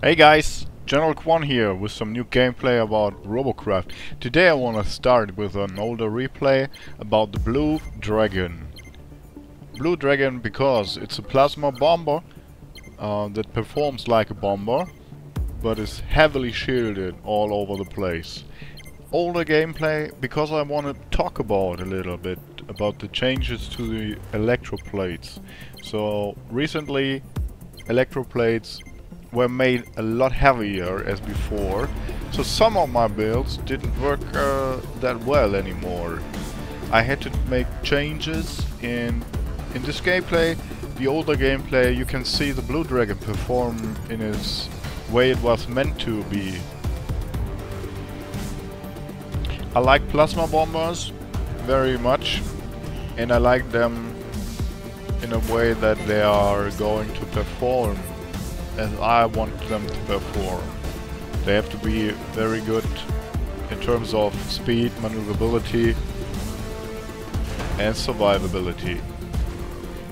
Hey guys, General Quan here with some new gameplay about Robocraft. Today I want to start with an older replay about the Blue Dragon. Blue Dragon because it's a plasma bomber that performs like a bomber, but is heavily shielded all over the place. Older gameplay because I want to talk about a little bit about the changes to the Electroplates. So recently Electroplates were made a lot heavier as before, so some of my builds didn't work that well anymore. I had to make changes in this gameplay. The older gameplay, you can see the Blue Dragon perform in its way it was meant to be. I like plasma bombers very much, and I like them in a way that they are going to perform as I want them to perform. They have to be very good in terms of speed, maneuverability and survivability.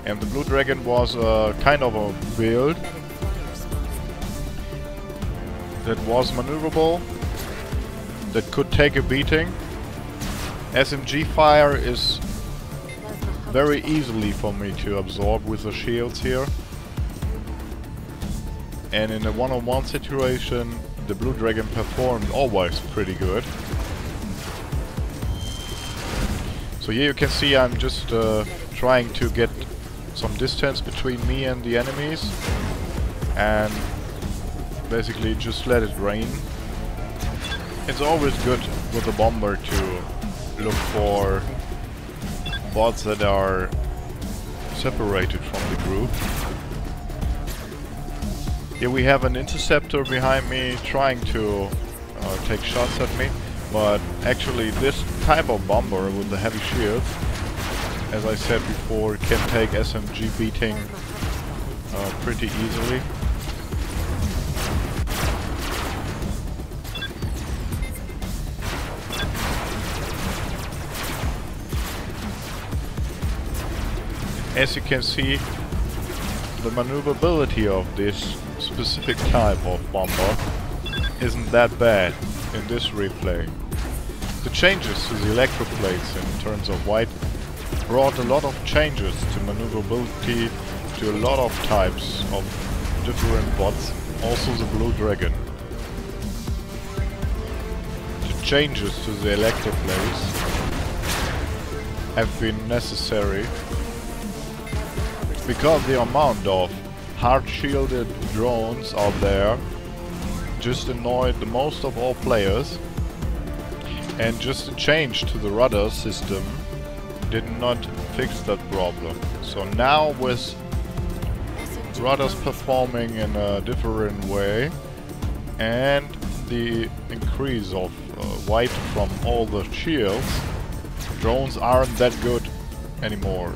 And the Blue Dragon was a kind of a build that was maneuverable, that could take a beating. SMG fire is very easily for me to absorb with the shields here. And in a one-on-one situation, the Blue Dragon performed always pretty good. So here you can see I'm just trying to get some distance between me and the enemies, and basically just let it rain. It's always good with a bomber to look for bots that are separated from the group. Here we have an interceptor behind me trying to take shots at me, but actually this type of bomber with the heavy shield, as I said before, can take SMG beating pretty easily. As you can see, the maneuverability of this specific type of bomber isn't that bad in this replay. The changes to the Electroplates in terms of white brought a lot of changes to maneuverability to a lot of types of different bots, also the Blue Dragon. The changes to the Electroplates have been necessary because the amount of hard-shielded drones out there just annoyed the most of all players, and just a change to the rudder system did not fix that problem. So now with rudders performing in a different way and the increase of weight from all the shields, drones aren't that good anymore.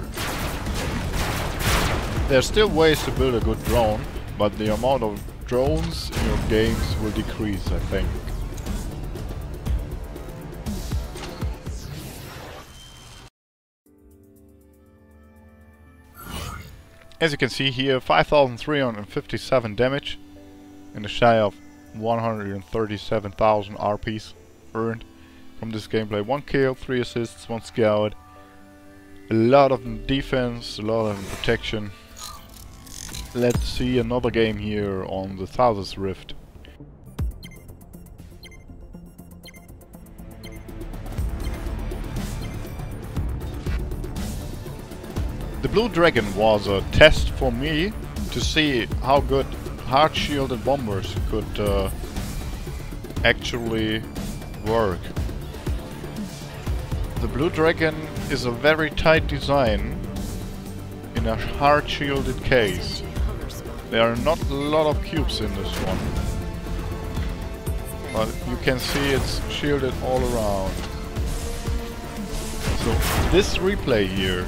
There's still ways to build a good drone, but the amount of drones in your games will decrease, I think. As you can see here, 5,357 damage and a shy of 137,000 RPs earned from this gameplay. 1 kill, 3 assists, 1 scout, a lot of defense, a lot of protection. Let's see another game here on the Thales Rift. The Blue Dragon was a test for me to see how good hard-shielded bombers could actually work. The Blue Dragon is a very tight design in a hard-shielded case. There are not a lot of cubes in this one, but you can see it's shielded all around. So this replay here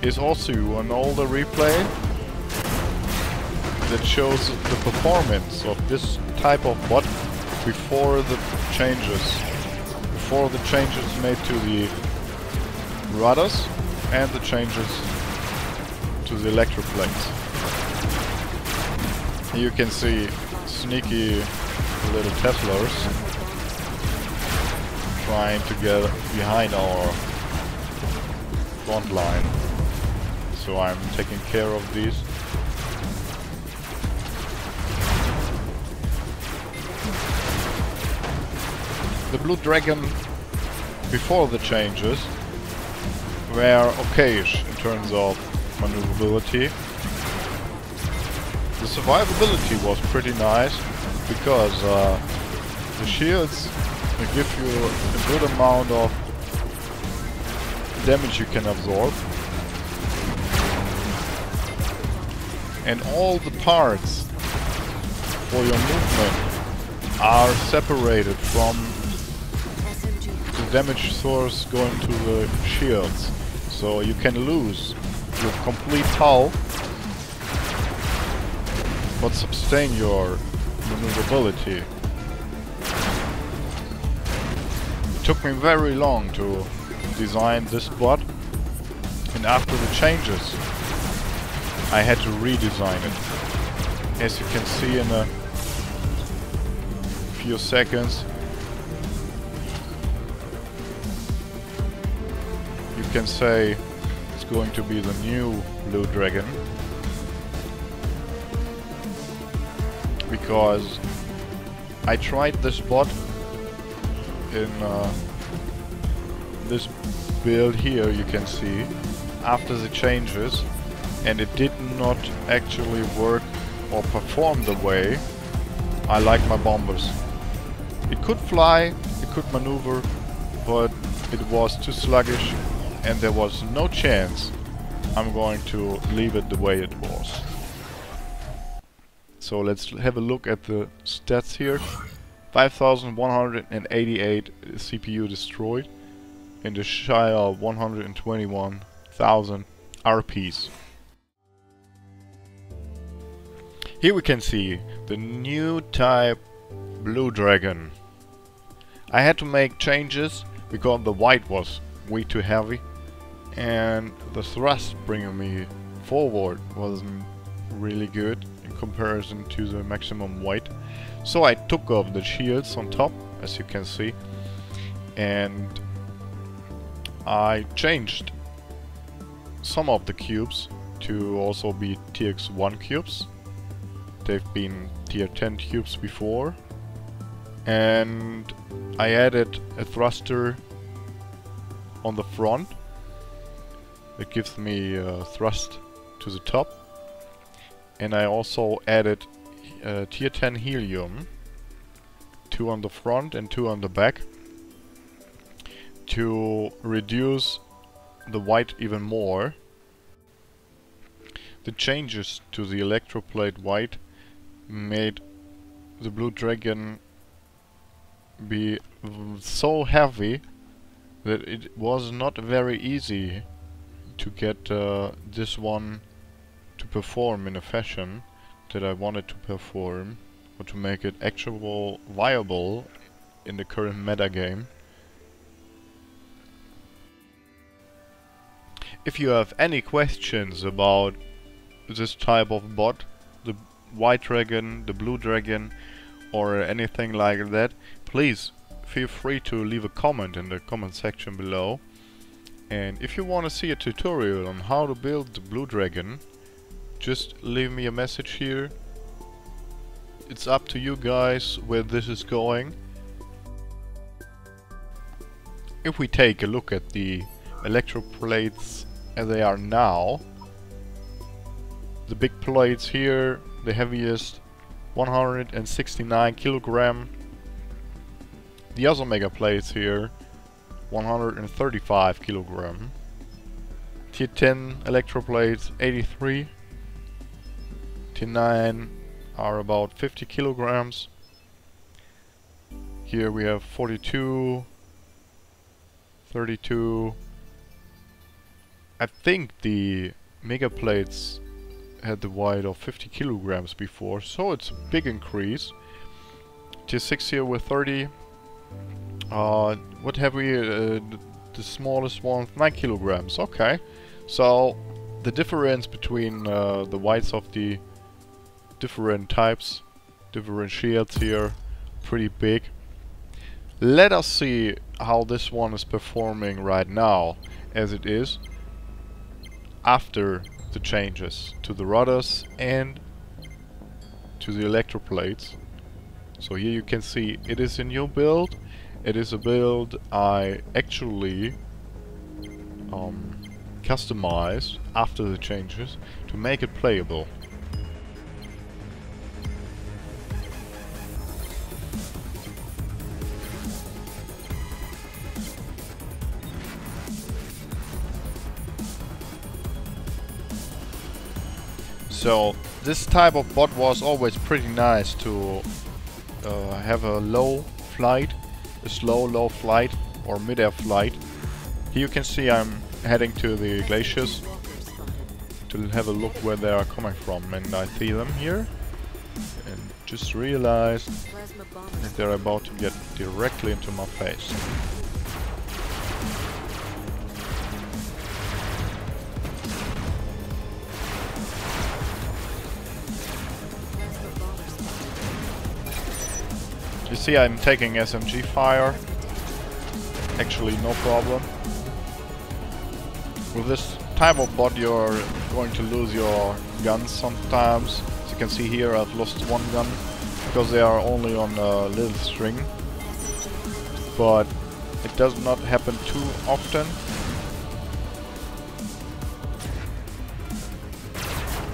is also an older replay that shows the performance of this type of bot before the changes made to the rudders and the changes to the Electroplates. You can see sneaky little Teslars trying to get behind our front line. So I'm taking care of these. The Blue Dragon, before the changes, were okayish in terms of maneuverability. The survivability was pretty nice, because the shields give you a good amount of damage you can absorb. And all the parts for your movement are separated from the damage source going to the shields. So you can lose your complete hull, but sustain your maneuverability. It took me very long to design this bot, and after the changes I had to redesign it. As you can see in a few seconds, you can say it's going to be the new Blue Dragon, because I tried this bot in this build here, you can see, after the changes, and it did not actually work or perform the way I like my bombers. It could fly, it could maneuver, but it was too sluggish, and there was no chance I'm going to leave it the way it was. So let's have a look at the stats here. 5,188 CPU destroyed, and a shy of 121,000 RPs. Here we can see the new type Blue Dragon. I had to make changes because the white was way too heavy, and the thrust bringing me forward wasn't really good in comparison to the maximum weight. So I took off the shields on top, as you can see, and I changed some of the cubes to also be TX1 cubes. They've been tier 10 cubes before, and I added a thruster on the front. It gives me thrust to the top, and I also added tier 10 helium, 2 on the front and 2 on the back, to reduce the weight even more. The changes to the Electroplate weight made the Blue Dragon be so heavy that it was not very easy to get this one to perform in a fashion that I wanted to perform, or to make it actually viable in the current meta game. If you have any questions about this type of bot, the White Dragon, the Blue Dragon, or anything like that, please feel free to leave a comment in the comment section below. And if you want to see a tutorial on how to build the Blue Dragon, just leave me a message here. It's up to you guys where this is going. If we take a look at the Electroplates as they are now, the big plates here, the heaviest, 169 kilogram. The other mega plates here, 135 kilogram. Tier 10 Electroplates, 83. Tier 9 are about 50 kilograms. Here we have 42, 32. I think the mega plates had the weight of 50 kilograms before, so it's a big increase. Tier 6 here with 30. What have we? The smallest one, 9 kilograms. Okay, so the difference between the weights of the different types different shields here, pretty big. Let us see how this one is performing right now, as it is after the changes to the rudders and to the electroplates. So here you can see it is a new build. It is a build I actually customized after the changes to make it playable. So this type of bot was always pretty nice to have a low flight, a low flight or mid-air flight. Here you can see I'm heading to the glaciers to have a look where they are coming from, and I see them here and just realized that they're about to get directly into my face. You see I'm taking SMG fire, actually no problem. With this type of bot you're going to lose your guns sometimes. As you can see here I've lost one gun because they are only on a little string. But it does not happen too often.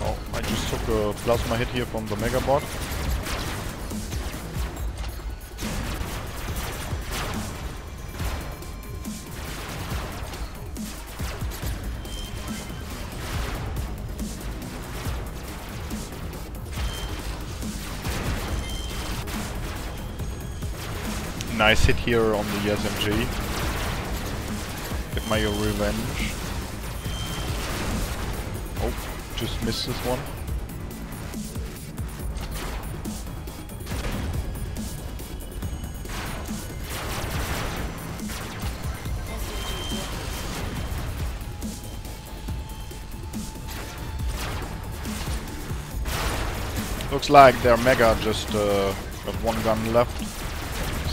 Oh, I just took a plasma hit here from the mega bot. Nice hit here on the SMG. Get my revenge. Oh, just missed this one. Looks like their mega just got one gun left.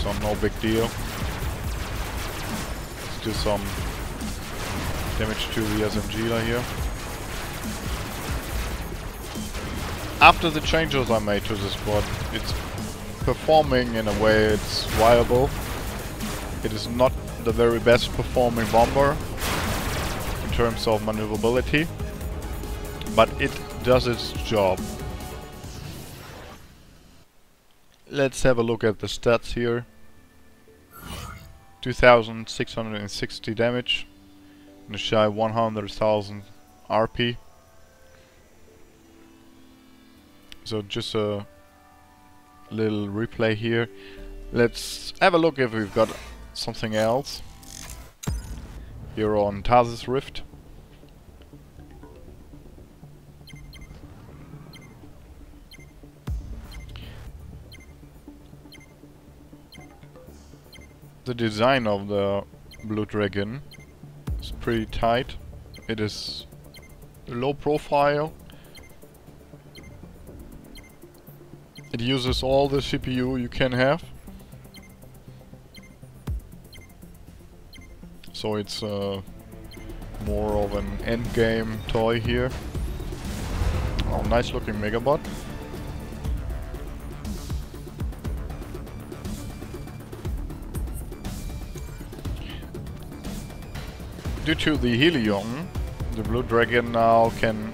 So no big deal. Let's do some damage to the SMG here. After the changes I made to this bot, it's performing in a way it's viable. It is not the very best performing bomber in terms of maneuverability, but it does its job. Let's have a look at the stats here. 2660 damage and a shy 100,000 RP. So just a little replay here. Let's have a look if we've got something else here on Tarsus Rift. The design of the Blue Dragon is pretty tight. It is low profile. It uses all the CPU you can have. So it's more of an endgame toy here. Oh, nice looking Megabot. Due to the helium, the Blue Dragon now can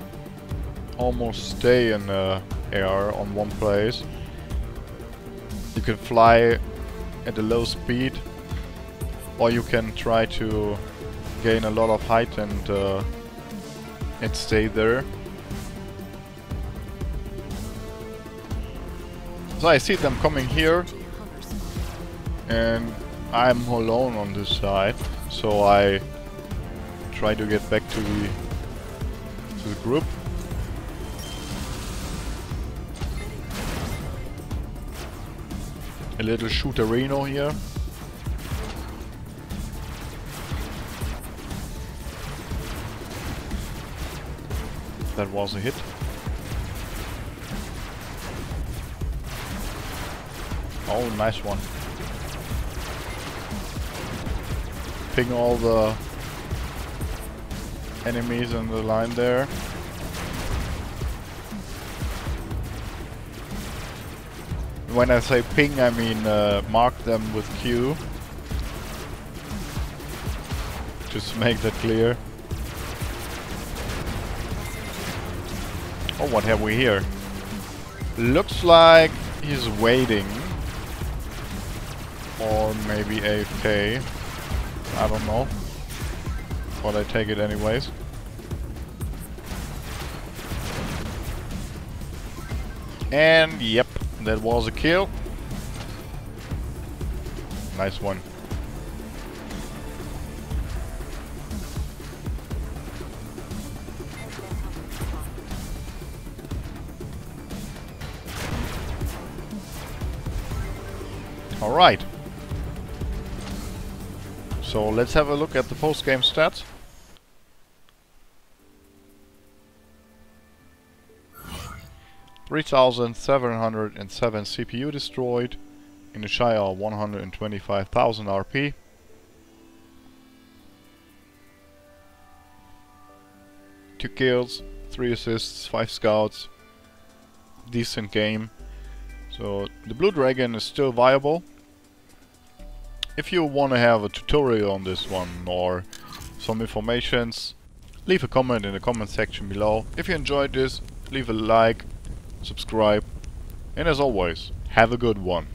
almost stay in the air on one place. You can fly at a low speed, or you can try to gain a lot of height and stay there. So I see them coming here, and I'm alone on this side, so I try to get back to the group. A little shooterino here. That was a hit. Oh, nice one. Ping all the enemies in the line there. When I say ping, I mean mark them with Q. Just to make that clear. Oh, what have we here? Looks like he's waiting. Or maybe AFK. I don't know. But I take it anyways. And yep, that was a kill. Nice one. Alright. So let's have a look at the post-game stats. $3,707 CPU destroyed in a shy of 125,000 RP. Two kills, 3 assists, 5 scouts. Decent game. So the Blue Dragon is still viable. If you want to have a tutorial on this one or some informations, leave a comment in the comment section below. If you enjoyed this, leave a like, subscribe, and as always, have a good one.